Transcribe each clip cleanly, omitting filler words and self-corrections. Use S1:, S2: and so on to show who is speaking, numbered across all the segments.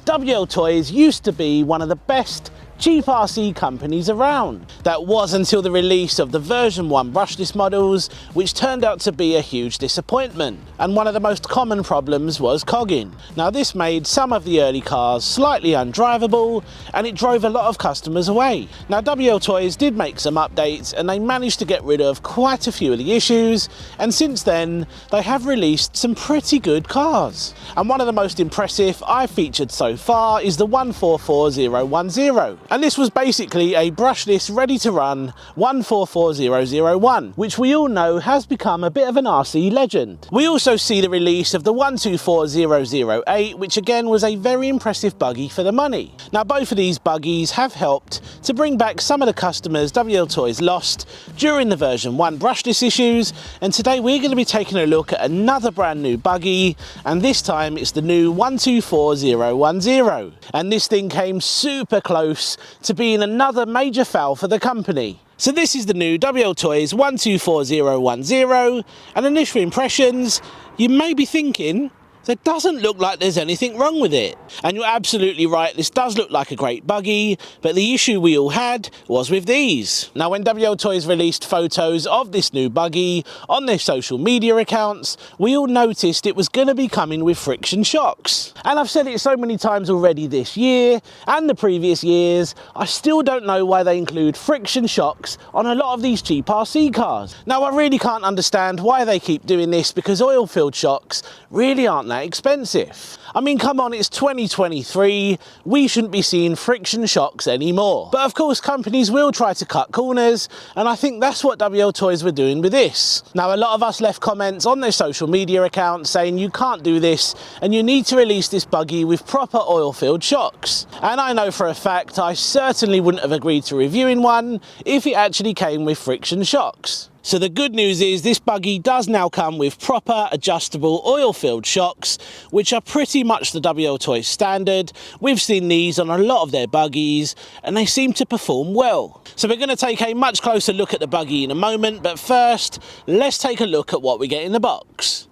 S1: Wltoys used to be one of the best cheap RC companies around. That was until the release of the version 1 brushless models, which turned out to be a huge disappointment. And one of the most common problems was cogging. Now this made some of the early cars slightly undrivable, and it drove a lot of customers away. Now Wltoys did make some updates, and they managed to get rid of quite a few of the issues, and since then they have released some pretty good cars. And one of the most impressive I've featured so far is the 144010. And this was basically a brushless, ready-to-run 144001, which we all know has become a bit of an RC legend. We also see the release of the 124008, which again was a very impressive buggy for the money. Now both of these buggies have helped to bring back some of the customers Wltoys lost during the version 1 brushless issues, and today we're going to be taking a look at another brand new buggy, and this time it's the new 124010. And this thing came super close to being another major foul for the company. So this is the new Wltoys 124010, and initial impressions, you may be thinking, there doesn't look like there's anything wrong with it. And you're absolutely right, this does look like a great buggy, but the issue we all had was with these. Now when Wltoys released photos of this new buggy on their social media accounts, we all noticed it was going to be coming with friction shocks. And I've said it so many times already this year and the previous years, I still don't know why they include friction shocks on a lot of these cheap RC cars. Now I really can't understand why they keep doing this, because oil-filled shocks really aren't that expensive. I mean, come on, it's 2023, we shouldn't be seeing friction shocks anymore. But of course companies will try to cut corners, and I think that's what Wltoys were doing with this. Now a lot of us left comments on their social media accounts saying you can't do this and you need to release this buggy with proper oil-filled shocks. And I know for a fact I certainly wouldn't have agreed to reviewing one if it actually came with friction shocks. So the good news is this buggy does now come with proper adjustable oil-filled shocks, which are pretty much the Wltoys standard. We've seen these on a lot of their buggies and they seem to perform well. So we're going to take a much closer look at the buggy in a moment, but first let's take a look at what we get in the box.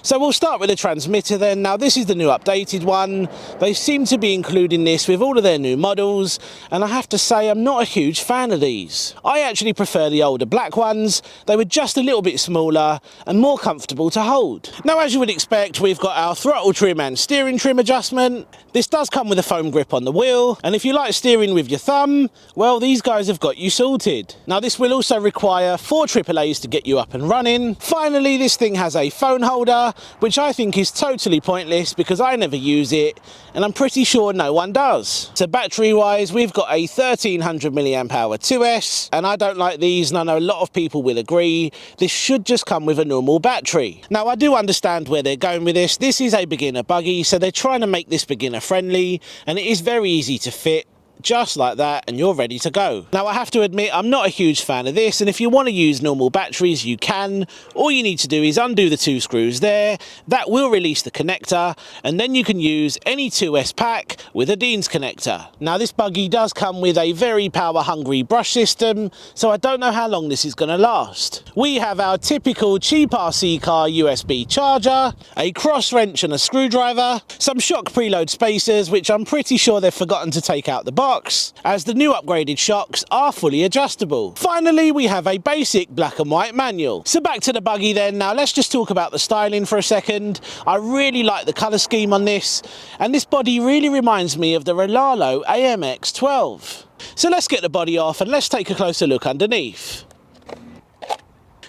S1: So we'll start with the transmitter then. Now this is the new updated one. They seem to be including this with all of their new models, and I have to say I'm not a huge fan of these. I actually prefer the older black ones. They were just a little bit smaller and more comfortable to hold. Now as you would expect, we've got our throttle trim and steering trim adjustment. This does come with a foam grip on the wheel, and if you like steering with your thumb, well, these guys have got you sorted. Now this will also require 4 AAAs to get you up and running. Finally, this thing has a phone holder, which I think is totally pointless because I never use it, and I'm pretty sure no one does. So battery wise, we've got a 1300 milliamp hour 2S, and I don't like these, and I know a lot of people will agree. This should just come with a normal battery. Now I do understand where they're going with this. This is a beginner buggy, so they're trying to make this beginner friendly, and it is very easy to fit. Just like that, and you're ready to go. Now I have to admit I'm not a huge fan of this, and if you want to use normal batteries you can. All you need to do is undo the 2 screws there. That will release the connector, and then you can use any 2S pack with a Dean's connector. Now this buggy does come with a very power hungry brush system, so I don't know how long this is going to last. We have our typical cheap RC car USB charger, a cross wrench and a screwdriver, some shock preload spacers which I'm pretty sure they've forgotten to take out the box, as the new upgraded shocks are fully adjustable. Finally, we have a basic black and white manual. So back to the buggy then. Now let's just talk about the styling for a second. I really like the colour scheme on this, and this body really reminds me of the Rolalo AMX12. So let's get the body off and let's take a closer look underneath.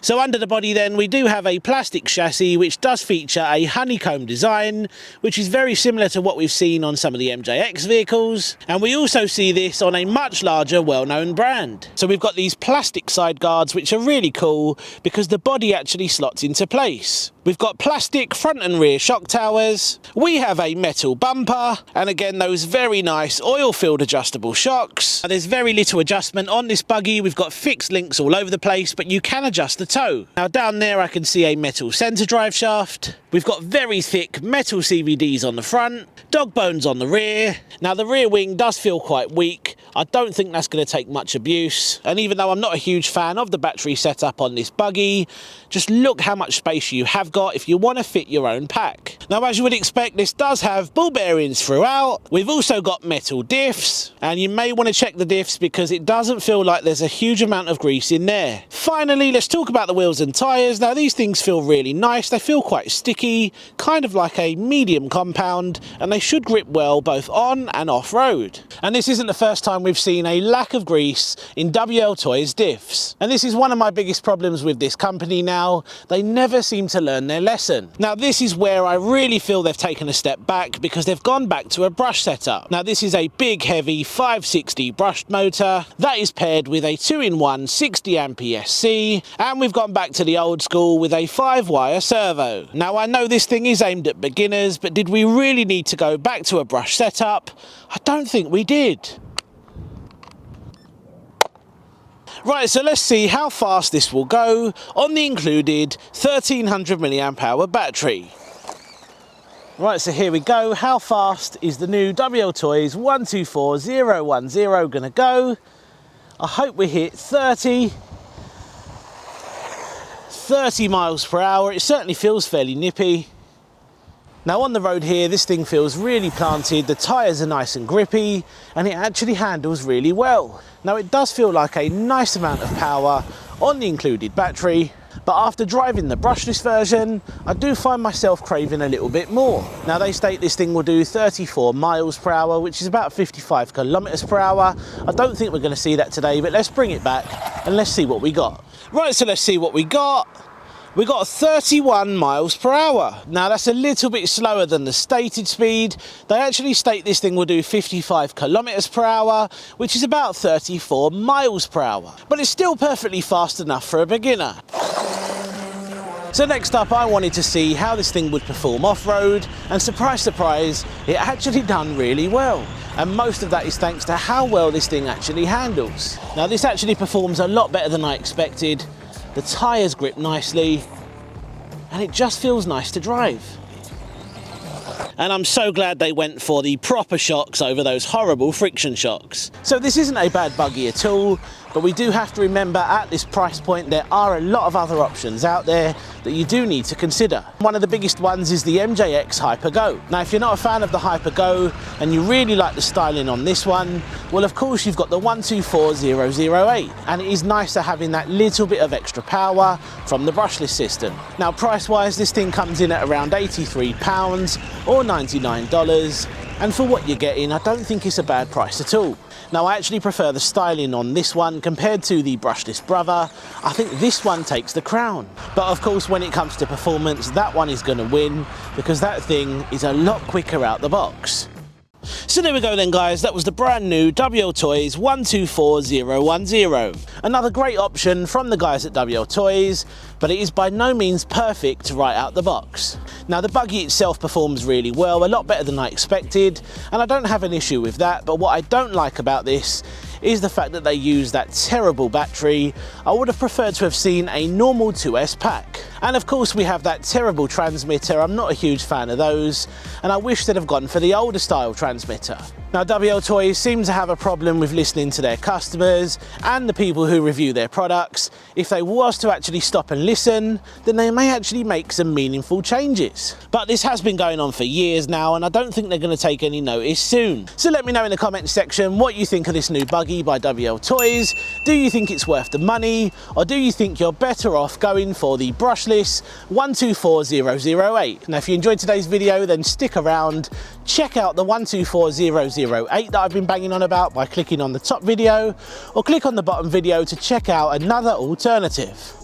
S1: So under the body then, we do have a plastic chassis which does feature a honeycomb design, which is very similar to what we've seen on some of the MJX vehicles, and we also see this on a much larger well-known brand. So we've got these plastic side guards which are really cool because the body actually slots into place. We've got plastic front and rear shock towers, we have a metal bumper, and again those very nice oil-filled adjustable shocks. Now, there's very little adjustment on this buggy. We've got fixed links all over the place, but you can adjust the toe. Now down there I can see a metal centre drive shaft. We've got very thick metal CVDs on the front, dog bones on the rear. Now the rear wing does feel quite weak. I don't think that's going to take much abuse. And even though I'm not a huge fan of the battery setup on this buggy, just look how much space you have got if you want to fit your own pack. Now, as you would expect, this does have ball bearings throughout. We've also got metal diffs, and you may want to check the diffs because it doesn't feel like there's a huge amount of grease in there. Finally, let's talk about the wheels and tyres. Now, these things feel really nice. They feel quite sticky, kind of like a medium compound, and they should grip well both on and off-road. And this isn't the first time we've seen a lack of grease in Wltoys diffs. And this is one of my biggest problems with this company now. They never seem to learn their lesson. Now, this is where I really feel they've taken a step back because they've gone back to a brush setup. Now, this is a big, heavy 560 brushed motor that is paired with a 2-in-1 60 amp ESC, and we've gone back to the old school with a 5-wire servo. Now, I know this thing is aimed at beginners, but did we really need to go back to a brush setup? I don't think we did. Right, so let's see how fast this will go on the included 1300 mAh battery. Right, so here we go. How fast is the new Wltoys 124010 gonna go? I hope we hit 30 miles per hour. It certainly feels fairly nippy. Now, on the road here, this thing feels really planted, the tyres are nice and grippy, and it actually handles really well. Now, it does feel like a nice amount of power on the included battery, but after driving the brushless version, I do find myself craving a little bit more. Now, they state this thing will do 34 miles per hour, which is about 55 kilometers per hour. I don't think we're going to see that today, but let's bring it back and let's see what we got. Right, so let's see what we got. We got 31 miles per hour. Now, that's a little bit slower than the stated speed. They actually state this thing will do 55 kilometers per hour, which is about 34 miles per hour. But it's still perfectly fast enough for a beginner. So next up, I wanted to see how this thing would perform off-road, and surprise, surprise, it actually done really well. And most of that is thanks to how well this thing actually handles. Now, this actually performs a lot better than I expected. The tyres grip nicely, and it just feels nice to drive. And I'm so glad they went for the proper shocks over those horrible friction shocks. So this isn't a bad buggy at all, but we do have to remember at this price point there are a lot of other options out there that you do need to consider. One of the biggest ones is the MJX Hyper Go. Now, if you're not a fan of the Hyper Go and you really like the styling on this one, well, of course you've got the 124008, and it is nicer having that little bit of extra power from the brushless system. Now, price-wise, this thing comes in at around £83 or $99, and for what you're getting, I don't think it's a bad price at all. Now, I actually prefer the styling on this one compared to the brushless brother. I think this one takes the crown. But of course, when it comes to performance, that one is going to win because that thing is a lot quicker out the box. So there we go then, guys. That was the brand new Wltoys 124010. Another great option from the guys at Wltoys, but it is by no means perfect right out the box. Now, the buggy itself performs really well, a lot better than I expected, and I don't have an issue with that, but what I don't like about this is the fact that they use that terrible battery. I would have preferred to have seen a normal 2S pack. And of course we have that terrible transmitter. I'm not a huge fan of those, and I wish they'd have gone for the older style transmitter. Now, Wltoys seem to have a problem with listening to their customers and the people who review their products. If they was to actually stop and listen, then they may actually make some meaningful changes. But this has been going on for years now, and I don't think they're going to take any notice soon. So let me know in the comments section what you think of this new buggy by Wltoys. Do you think it's worth the money, or do you think you're better off going for the brushless 124008? Now, if you enjoyed today's video, then stick around. Check out the 124008 that I've been banging on about by clicking on the top video, or click on the bottom video to check out another alternative.